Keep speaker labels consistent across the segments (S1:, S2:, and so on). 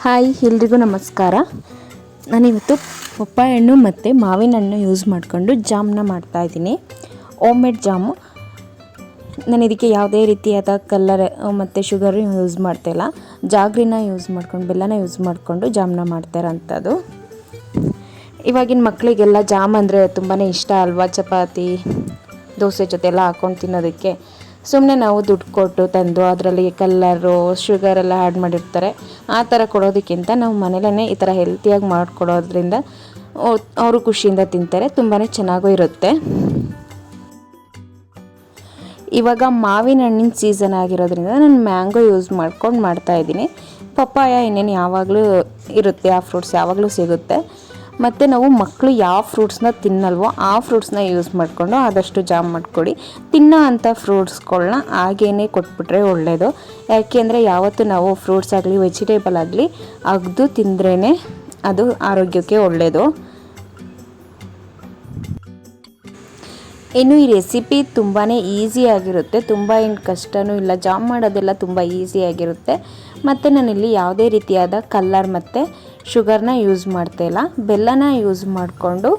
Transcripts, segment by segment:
S1: Hi ಎಲ್ರಿಗೂ ನಮಸ್ಕಾರ. ನಾನಿವತ್ತು ಪಪ್ಪಾಯ ಹಣ್ಣು ಮತ್ತು ಮಾವಿನ ಹಣ್ಣು ಯೂಸ್ ಮಾಡಿಕೊಂಡು ಜಾಮ್ನ ಮಾಡ್ತಾಯಿದ್ದೀನಿ. Home made jam. ನಾನು ಇದಕ್ಕೆ ಯಾವುದೇ ರೀತಿಯಾದ ಕಲ್ಲರ್ ಮತ್ತು ಶುಗರು ಯೂಸ್ ಮಾಡ್ತಾಯಿಲ್ಲ. ಜಾಗ್ರಿನ ಯೂಸ್ ಮಾಡ್ಕೊಂಡು ಬೆಲ್ಲನ ಯೂಸ್ ಮಾಡಿಕೊಂಡು ಜಾಮ್ನ ಮಾಡ್ತಾಯಿರೋಂಥದ್ದು. ಇವಾಗಿನ ಮಕ್ಕಳಿಗೆಲ್ಲ ಜಾಮ್ ಅಂದರೆ ತುಂಬಾ ಇಷ್ಟ ಅಲ್ವಾ, ಚಪಾತಿ ದೋಸೆ ಜೊತೆ ಎಲ್ಲ ಹಾಕ್ಕೊಂಡು ತಿನ್ನೋದಕ್ಕೆ. ಸುಮ್ಮನೆ ನಾವು ದುಡ್ಡು ಕೊಟ್ಟು ತಂದು ಅದರಲ್ಲಿ ಕಲ್ಲರು ಶುಗರೆಲ್ಲ ಆ್ಯಡ್ ಮಾಡಿರ್ತಾರೆ. ಆ ಥರ ಕೊಡೋದಕ್ಕಿಂತ ನಾವು ಮನೇಲೇ ಈ ಥರ ಹೆಲ್ತಿಯಾಗಿ ಮಾಡಿಕೊಡೋದ್ರಿಂದ ಅವರು ಖುಷಿಯಿಂದ ತಿಂತಾರೆ, ತುಂಬಾ ಚೆನ್ನಾಗೂ ಇರುತ್ತೆ. ಇವಾಗ ಮಾವಿನ ಹಣ್ಣಿನ ಸೀಸನ್ ಆಗಿರೋದ್ರಿಂದ ನಾನು ಮ್ಯಾಂಗೋ ಯೂಸ್ ಮಾಡ್ಕೊಂಡು ಮಾಡ್ತಾಯಿದ್ದೀನಿ. ಪಪ್ಪಾಯ ಇನ್ನೇನು ಯಾವಾಗಲೂ ಇರುತ್ತೆ, ಆ ಫ್ರೂಟ್ಸ್ ಯಾವಾಗಲೂ ಸಿಗುತ್ತೆ. ಮತ್ತು ನಾವು ಮಕ್ಕಳು ಯಾವ ಫ್ರೂಟ್ಸ್ನ ತಿನ್ನಲ್ವೋ ಆ ಫ್ರೂಟ್ಸ್ನ ಯೂಸ್ ಮಾಡಿಕೊಂಡು ಆದಷ್ಟು ಜಾಮ್ ಮಾಡಿಕೊಡಿ. ತಿನ್ನೋ ಅಂಥ ಫ್ರೂಟ್ಸ್ಗಳನ್ನ ಹಾಗೇ ಕೊಟ್ಬಿಟ್ರೆ ಒಳ್ಳೆಯದು. ಯಾಕೆಂದರೆ ಯಾವತ್ತೂ ನಾವು ಫ್ರೂಟ್ಸ್ ಆಗಲಿ ವೆಜಿಟೇಬಲ್ ಆಗಲಿ ಅಗ್ದು ತಿಂದ್ರೇ ಅದು ಆರೋಗ್ಯಕ್ಕೆ ಒಳ್ಳೆಯದು. ಇನ್ನು ಈ ರೆಸಿಪಿ ತುಂಬಾ ಈಸಿಯಾಗಿರುತ್ತೆ, ತುಂಬ ಏನು ಕಷ್ಟವೂ ಇಲ್ಲ. ಜಾಮ್ ಮಾಡೋದೆಲ್ಲ ತುಂಬ ಈಸಿಯಾಗಿರುತ್ತೆ. ಮತ್ತು ನಾನಿಲ್ಲಿ ಯಾವುದೇ ರೀತಿಯಾದ ಕಲ್ಲರ್ ಮತ್ತು ಶುಗರ್ನ ಯೂಸ್ ಮಾಡ್ತಾಯಿಲ್ಲ, ಬೆಲ್ಲನ ಯೂಸ್ ಮಾಡಿಕೊಂಡು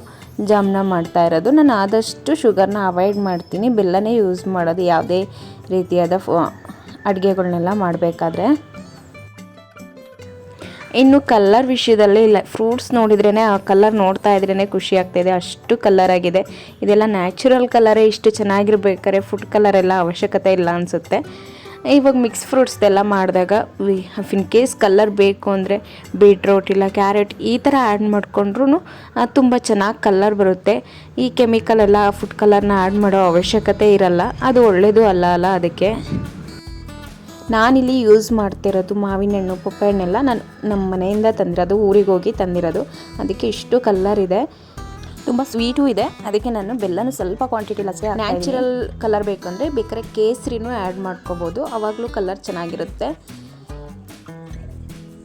S1: ಜಾಮ್ನ ಮಾಡ್ತಾ ಇರೋದು. ನಾನು ಆದಷ್ಟು ಶುಗರ್ನ ಅವಾಯ್ಡ್ ಮಾಡ್ತೀನಿ, ಬೆಲ್ಲನೇ ಯೂಸ್ ಮಾಡೋದು ಯಾವುದೇ ರೀತಿಯಾದ ಅಡುಗೆಗಳನ್ನೆಲ್ಲ ಮಾಡಬೇಕಾದ್ರೆ. ಇನ್ನು ಕಲ್ಲರ್ ವಿಷಯದಲ್ಲಿ ಇಲ್ಲ, ಫ್ರೂಟ್ಸ್ ನೋಡಿದ್ರೇ ಆ ಕಲ್ಲರ್ ನೋಡ್ತಾ ಇದ್ರೇ ಖುಷಿ ಆಗ್ತಾಯಿದೆ, ಅಷ್ಟು ಕಲ್ಲರ್ ಆಗಿದೆ. ಇದೆಲ್ಲ ನ್ಯಾಚುರಲ್ ಕಲರೇ ಇಷ್ಟು ಚೆನ್ನಾಗಿರ್ಬೇಕಾದ್ರೆ ಫುಡ್ ಕಲರ್ ಎಲ್ಲ ಅವಶ್ಯಕತೆ ಇಲ್ಲ ಅನಿಸುತ್ತೆ. ಇವಾಗ ಮಿಕ್ಸ್ ಫ್ರೂಟ್ಸ್ದೆಲ್ಲ ಮಾಡಿದಾಗ ಇನ್ ಕೇಸ್ ಕಲ್ಲರ್ ಬೇಕು ಅಂದರೆ ಬೀಟ್ರೋಟ್ ಇಲ್ಲ ಕ್ಯಾರೆಟ್ ಈ ಥರ ಆ್ಯಡ್ ಮಾಡಿಕೊಂಡ್ರೂ ತುಂಬ ಚೆನ್ನಾಗಿ ಕಲ್ಲರ್ ಬರುತ್ತೆ. ಈ ಕೆಮಿಕಲ್ ಎಲ್ಲ ಫುಡ್ ಕಲರ್ನ ಆ್ಯಡ್ ಮಾಡೋ ಅವಶ್ಯಕತೆ ಇರಲ್ಲ, ಅದು ಒಳ್ಳೆಯದು ಅಲ್ಲ. ಅದಕ್ಕೆ ನಾನಿಲ್ಲಿ ಯೂಸ್ ಮಾಡ್ತಿರೋದು ಮಾವಿನ ಹಣ್ಣು ಪಪ್ಪಾಯ ಹಣ್ಣೆಲ್ಲ ನಾನು ನಮ್ಮ ಮನೆಯಿಂದ ತಂದಿರೋದು, ಊರಿಗೆ ಹೋಗಿ ತಂದಿರೋದು. ಅದಕ್ಕೆ ಇಷ್ಟು ಕಲ್ಲರ್ ಇದೆ, ತುಂಬ ಸ್ವೀಟೂ ಇದೆ. ಅದಕ್ಕೆ ನಾನು ಬೆಲ್ಲನೂ ಸ್ವಲ್ಪ ಕ್ವಾಂಟಿಟಿಲಿ ಅಷ್ಟೇ. ನ್ಯಾಚುರಲ್ ಕಲರ್ ಬೇಕಂದರೆ ಬೇಕಾದ್ರೆ ಕೇಸರಿನೂ ಆ್ಯಡ್ ಮಾಡ್ಕೋಬೋದು, ಆವಾಗಲೂ ಕಲರ್ ಚೆನ್ನಾಗಿರುತ್ತೆ.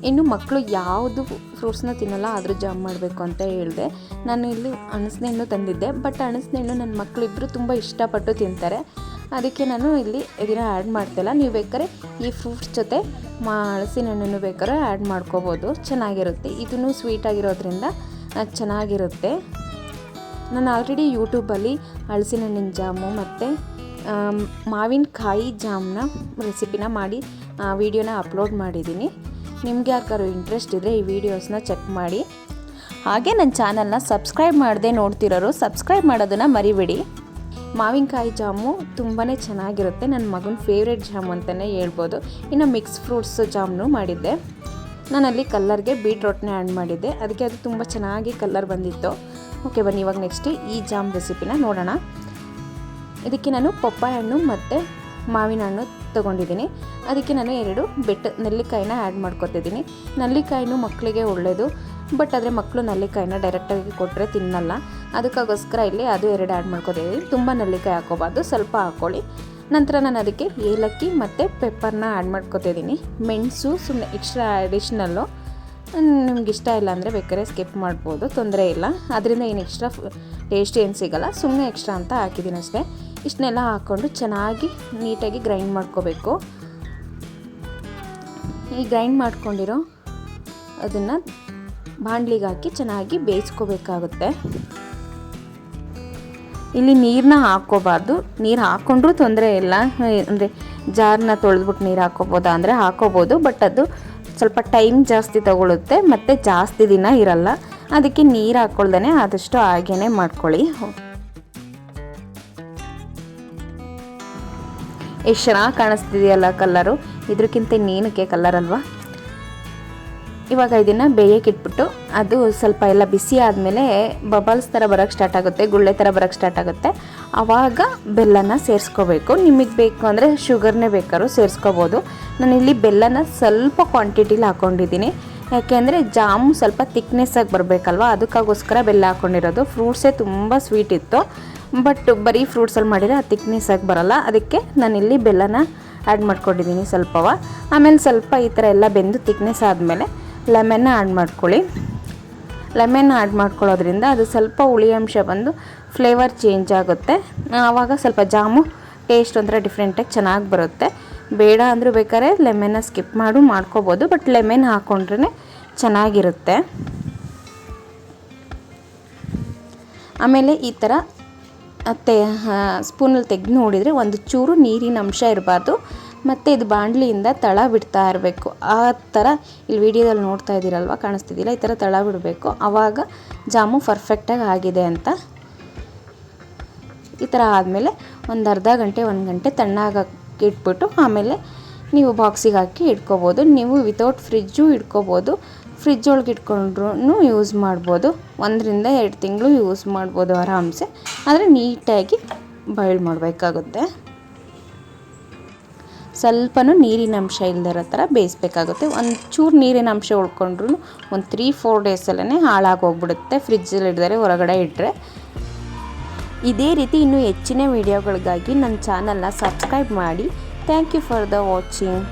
S1: ಇನ್ನು ಮಕ್ಕಳು ಯಾವುದು ಫ್ರೂಟ್ಸ್ನ ತಿನ್ನಲ್ಲ ಆದರೂ ಜಾಮ್ ಮಾಡಬೇಕು ಅಂತ ಹೇಳಿದೆ. ನಾನು ಇಲ್ಲಿ ಹಣಸಿನ ಹಣ್ಣು ತಂದಿದ್ದೆ, ಬಟ್ ಹಣಸಿನ ಹಣ್ಣು ನನ್ನ ಮಕ್ಕಳಿಬ್ಬರು ತುಂಬ ಇಷ್ಟಪಟ್ಟು ತಿಂತಾರೆ. ಅದಕ್ಕೆ ನಾನು ಇಲ್ಲಿ ಇದನ್ನು ಆ್ಯಡ್ ಮಾಡ್ತಾಯಿಲ್ಲ. ನೀವು ಬೇಕಾದ್ರೆ ಈ ಫ್ರೂಟ್ಸ್ ಜೊತೆ ಹಲಸಿನ ಹಣ್ಣನ್ನು ಬೇಕಾದ್ರೆ ಆ್ಯಡ್ ಮಾಡ್ಕೋಬೋದು, ಚೆನ್ನಾಗಿರುತ್ತೆ. ಇದೂ ಸ್ವೀಟಾಗಿರೋದ್ರಿಂದ ಚೆನ್ನಾಗಿರುತ್ತೆ. ನಾನು ಆಲ್ರೆಡಿ ಯೂಟ್ಯೂಬಲ್ಲಿ ಹಲಸಿನ ಹಣ್ಣಿನ ಜಾಮು ಮತ್ತು ಮಾವಿನಕಾಯಿ ಜಾಮ್ನ ರೆಸಿಪಿನ ಮಾಡಿ ವಿಡಿಯೋನ ಅಪ್ಲೋಡ್ ಮಾಡಿದ್ದೀನಿ. ನಿಮ್ಗೆ ಯಾರಿಗಾರು ಇಂಟ್ರೆಸ್ಟ್ ಇದ್ದರೆ ಈ ವಿಡಿಯೋಸ್ನ ಚೆಕ್ ಮಾಡಿ. ಹಾಗೆ ನನ್ನ ಚಾನಲ್ನ ಸಬ್ಸ್ಕ್ರೈಬ್ ಮಾಡದೆ ನೋಡ್ತಿರೋರು ಸಬ್ಸ್ಕ್ರೈಬ್ ಮಾಡೋದನ್ನು ಮರಿಬೇಡಿ. ಮಾವಿನಕಾಯಿ ಜಾಮು ತುಂಬಾ ಚೆನ್ನಾಗಿರುತ್ತೆ, ನನ್ನ ಮಗನ ಫೇವ್ರೇಟ್ ಜಾಮು ಅಂತಲೇ ಹೇಳ್ಬೋದು. ಇನ್ನು ಮಿಕ್ಸ್ ಫ್ರೂಟ್ಸ್ ಜಾಮ್ನು ಮಾಡಿದ್ದೆ. ನಾನಲ್ಲಿ ಕಲ್ಲರ್ಗೆ ಬೀಟ್ರೋಟ್ನ ಆ್ಯಡ್ ಮಾಡಿದ್ದೆ, ಅದಕ್ಕೆ ಅದು ತುಂಬ ಚೆನ್ನಾಗಿ ಕಲ್ಲರ್ ಬಂದಿತ್ತು. ಓಕೆ, ಬನ್ನಿ ಇವಾಗ ನೆಕ್ಸ್ಟ್ ಈ ಜಾಮ್ ರೆಸಿಪಿನ ನೋಡೋಣ. ಇದಕ್ಕೆ ನಾನು ಪಪ್ಪಾಯ ಹಣ್ಣು ಮತ್ತು ಮಾವಿನ ಹಣ್ಣು ತೊಗೊಂಡಿದ್ದೀನಿ. ಅದಕ್ಕೆ ನಾನು 2 ನೆಲ್ಲಿಕಾಯಿನ ಆ್ಯಡ್ ಮಾಡ್ಕೊತಿದ್ದೀನಿ. ನೆಲ್ಲಿಕಾಯಿನೂ ಮಕ್ಕಳಿಗೆ ಒಳ್ಳೆಯದು, ಬಟ್ ಆದರೆ ಮಕ್ಕಳು ನೆಲ್ಲಿಕಾಯಿನ ಡೈರೆಕ್ಟಾಗಿ ಕೊಟ್ಟರೆ ತಿನ್ನಲ್ಲ. ಅದಕ್ಕೋಸ್ಕರ ಇಲ್ಲಿ ಅದು 2 ಆ್ಯಡ್ ಮಾಡ್ಕೊತಿದ್ದೀನಿ. ತುಂಬ ನೆಲ್ಲಿಕಾಯಿ ಹಾಕೋಬಾರ್ದು, ಸ್ವಲ್ಪ ಹಾಕ್ಕೊಳ್ಳಿ. ನಂತರ ನಾನು ಅದಕ್ಕೆ ಏಲಕ್ಕಿ ಮತ್ತು ಪೆಪ್ಪರ್ನ ಆ್ಯಡ್ ಮಾಡ್ಕೊತಿದ್ದೀನಿ. ಮೆಣಸು ಸುಮ್ಮನೆ ಎಕ್ಸ್ಟ್ರಾ ಅಡಿಷ್ನಲ್ಲು, ನಿಮ್ಗೆ ಇಷ್ಟ ಇಲ್ಲ ಅಂದರೆ ಬೇಕಾದ್ರೆ ಸ್ಕಿಪ್ ಮಾಡ್ಬೋದು, ತೊಂದರೆ ಇಲ್ಲ. ಅದರಿಂದ ಏನು ಎಕ್ಸ್ಟ್ರಾ ಟೇಸ್ಟ್ ಏನು ಸಿಗೋಲ್ಲ, ಸುಮ್ಮನೆ ಎಕ್ಸ್ಟ್ರಾ ಅಂತ ಹಾಕಿದ್ದೀನಿ ಅಷ್ಟೇ. ಇಷ್ಟನ್ನೆಲ್ಲ ಹಾಕ್ಕೊಂಡು ಚೆನ್ನಾಗಿ ನೀಟಾಗಿ ಗ್ರೈಂಡ್ ಮಾಡ್ಕೋಬೇಕು. ಈ ಗ್ರೈಂಡ್ ಮಾಡ್ಕೊಂಡಿರೋ ಅದನ್ನು ಬಾಣಲಿಗೆ ಹಾಕಿ ಚೆನ್ನಾಗಿ ಬೇಯಿಸ್ಕೋಬೇಕಾಗುತ್ತೆ. ಇಲ್ಲಿ ನೀರನ್ನ ಹಾಕ್ಕೋಬಾರ್ದು, ನೀರು ಹಾಕ್ಕೊಂಡ್ರೂ ತೊಂದರೆ ಇಲ್ಲ. ಅಂದರೆ ಜಾರನ್ನ ತೊಳೆದ್ಬಿಟ್ಟು ನೀರು ಹಾಕ್ಕೋಬೋದಾ ಅಂದರೆ ಹಾಕ್ಕೋಬೋದು, ಬಟ್ ಅದು ಸ್ವಲ್ಪ ಟೈಮ್ ಜಾಸ್ತಿ ತಗೊಳುತ್ತೆ ಮತ್ತು ಜಾಸ್ತಿ ದಿನ ಇರಲ್ಲ. ಅದಕ್ಕೆ ನೀರು ಹಾಕ್ಕೊಳ್ದೇ ಆದಷ್ಟು ಹಾಗೇ ಮಾಡ್ಕೊಳ್ಳಿ. ಎಷ್ಟು ಚೆನ್ನಾಗಿ ಕಾಣಿಸ್ತಿದೆಯಲ್ಲ ಕಲ್ಲರು, ಇದಕ್ಕಿಂತ ಇನ್ನೇನಕ್ಕೆ ಕಲ್ಲರ್ ಅಲ್ವಾ. ಇವಾಗ ಇದನ್ನು ಬೇಯಕ್ಕೆ ಇಟ್ಬಿಟ್ಟು ಅದು ಸ್ವಲ್ಪ ಎಲ್ಲ ಬಿಸಿ ಆದಮೇಲೆ ಬಬಲ್ಸ್ ಥರ ಬರೋಕ್ಕೆ ಸ್ಟಾರ್ಟ್ ಆಗುತ್ತೆ, ಗುಳ್ಳೆ ಥರ ಬರೋಕ್ಕೆ ಸ್ಟಾರ್ಟ್ ಆಗುತ್ತೆ. ಆವಾಗ ಬೆಲ್ಲನ ಸೇರಿಸ್ಕೋಬೇಕು. ನಿಮಗೆ ಬೇಕು ಅಂದರೆ ಶುಗರ್ನೇ ಬೇಕಾದ್ರೂ ಸೇರಿಸ್ಕೋಬೋದು. ನಾನಿಲ್ಲಿ ಬೆಲ್ಲನ ಸ್ವಲ್ಪ ಕ್ವಾಂಟಿಟಿಲಿ ಹಾಕ್ಕೊಂಡಿದ್ದೀನಿ, ಯಾಕೆಂದರೆ ಜಾಮು ಸ್ವಲ್ಪ ತಿಕ್ನೆಸ್ಸಾಗಿ ಬರಬೇಕಲ್ವ, ಅದಕ್ಕೋಸ್ಕರ ಬೆಲ್ಲ ಹಾಕ್ಕೊಂಡಿರೋದು. ಫ್ರೂಟ್ಸೇ ತುಂಬ ಸ್ವೀಟ್ ಇತ್ತು, ಬಟ್ ಬರೀ ಫ್ರೂಟ್ಸಲ್ಲಿ ಮಾಡಿದರೆ ಆ ತಿಕ್ನೆಸ್ಸಾಗಿ ಬರೋಲ್ಲ. ಅದಕ್ಕೆ ನಾನಿಲ್ಲಿ ಬೆಲ್ಲನ ಆ್ಯಡ್ ಮಾಡ್ಕೊಂಡಿದ್ದೀನಿ ಸ್ವಲ್ಪವ. ಆಮೇಲೆ ಸ್ವಲ್ಪ ಈ ಥರ ಎಲ್ಲ ಬೆಂದು ತಿಕ್ನೆಸ್ ಆದಮೇಲೆ ಲೆಮನ್ನ ಆ್ಯಡ್ ಮಾಡ್ಕೊಳ್ಳಿ. ಲೆಮನ್ ಆ್ಯಡ್ ಮಾಡ್ಕೊಳ್ಳೋದ್ರಿಂದ ಅದು ಸ್ವಲ್ಪ ಹುಳಿ ಅಂಶ ಬಂದು ಫ್ಲೇವರ್ ಚೇಂಜ್ ಆಗುತ್ತೆ. ಆವಾಗ ಸ್ವಲ್ಪ ಜಾಮು ಟೇಸ್ಟ್ ಒಂಥರ ಡಿಫ್ರೆಂಟಾಗಿ ಚೆನ್ನಾಗಿ ಬರುತ್ತೆ. ಬೇಡ ಅಂದರೂ ಬೇಕಾದ್ರೆ ಲೆಮನ್ನ ಸ್ಕಿಪ್ ಮಾಡ್ಕೋಬೋದು, ಬಟ್ ಲೆಮನ್ ಹಾಕ್ಕೊಂಡ್ರೆ ಚೆನ್ನಾಗಿರುತ್ತೆ. ಆಮೇಲೆ ಈ ಥರ ಸ್ಪೂನಲ್ಲಿ ತೆಗೆದು ನೋಡಿದರೆ ಒಂದು ಚೂರು ನೀರಿನ ಅಂಶ ಇರಬಾರ್ದು, ಮತ್ತು ಇದು ಬಾಣಲಿಯಿಂದ ತಳ ಬಿಡ್ತಾ ಇರಬೇಕು. ಆ ಥರ ಇಲ್ಲಿ ವಿಡಿಯೋದಲ್ಲಿ ನೋಡ್ತಾ ಇದ್ದೀರಲ್ವ, ಕಾಣಿಸ್ತಿದ್ದಿಲ್ಲ, ಈ ಥರ ತಳ ಬಿಡಬೇಕು. ಆವಾಗ ಜಾಮು ಪರ್ಫೆಕ್ಟಾಗಿ ಆಗಿದೆ ಅಂತ. ಈ ಥರ ಆದಮೇಲೆ ಒಂದು ಅರ್ಧ ಗಂಟೆ 1 ಗಂಟೆ ತಣ್ಣಗೆ ಇಟ್ಬಿಟ್ಟು ಆಮೇಲೆ ನೀವು ಬಾಕ್ಸಿಗೆ ಹಾಕಿ ಇಟ್ಕೋಬೋದು. ನೀವು ವಿತೌಟ್ ಫ್ರಿಜ್ಜು ಇಟ್ಕೋಬೋದು, ಫ್ರಿಜ್ ಒಳಗೆ ಇಟ್ಕೊಂಡ್ರೂ ಯೂಸ್ ಮಾಡ್ಬೋದು. 1 ರಿಂದ 2 ತಿಂಗಳು ಯೂಸ್ ಮಾಡ್ಬೋದು ಆರಾಮ್ಸೆ. ಆದರೆ ನೀಟಾಗಿ ಬಾಯ್ಲ್ ಮಾಡಬೇಕಾಗುತ್ತೆ. ಸ್ವಲ್ಪನೂ ನೀರಿನ ಅಂಶ ಇಲ್ದಿರೋ ಥರ ಬೇಯಿಸ್ಬೇಕಾಗುತ್ತೆ. ಒಂದು ಚೂರು ನೀರಿನ ಅಂಶ ಉಳ್ಕೊಂಡ್ರೂ ಒಂದು 3-4 ಡೇಸಲ್ಲೇ ಹಾಳಾಗೋಗ್ಬಿಡುತ್ತೆ, ಫ್ರಿಜ್ಜಲ್ಲಿ ಇಡ್ದರೆ ಹೊರಗಡೆ ಇಟ್ಟರೆ. ಇದೇ ರೀತಿ ಇನ್ನೂ ಹೆಚ್ಚಿನ ವೀಡಿಯೋಗಳಿಗಾಗಿ ನನ್ನ ಚಾನಲ್ನ ಸಬ್ಸ್ಕ್ರೈಬ್ ಮಾಡಿ. Thank you for the watching.